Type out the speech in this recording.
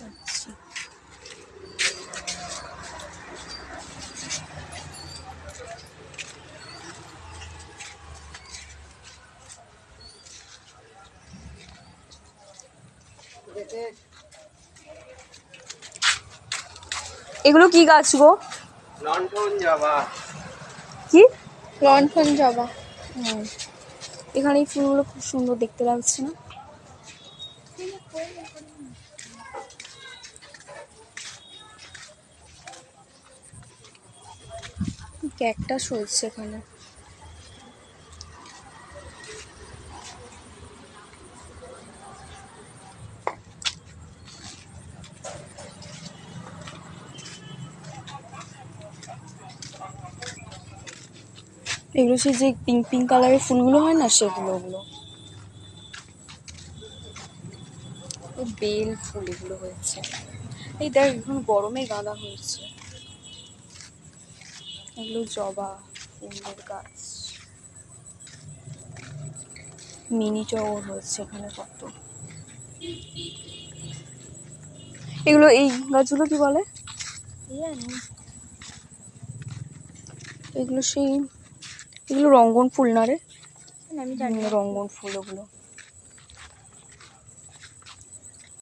আচ্ছা, এগুলো কি গাছ গো? লন্ঠন জবা। কি লণ্ঠন জবা। এখানে এই ফুলগুলো খুব সুন্দর দেখতে লাগছে না? ক্যাকটাস হয়েছে এখানে। এগুলো সেই যে পিঙ্ক পিঙ্ক কালারের ফুলগুলো হয় না, সেগুলো। ওগুলো বেল ফুল এগুলো হয়েছে। এই দেখ, এখন গরমে গাঁদা হয়েছে। এগুলো জবা ফুলের গাছ। মিনি টগর হয়েছে এখানে কত। এগুলো, এই গাছগুলো কি বলে? এগুলো সেই, এগুলো রঙ্গন ফুল না রে? আমি জানি না। রঙ্গন ফুল ওগুলো।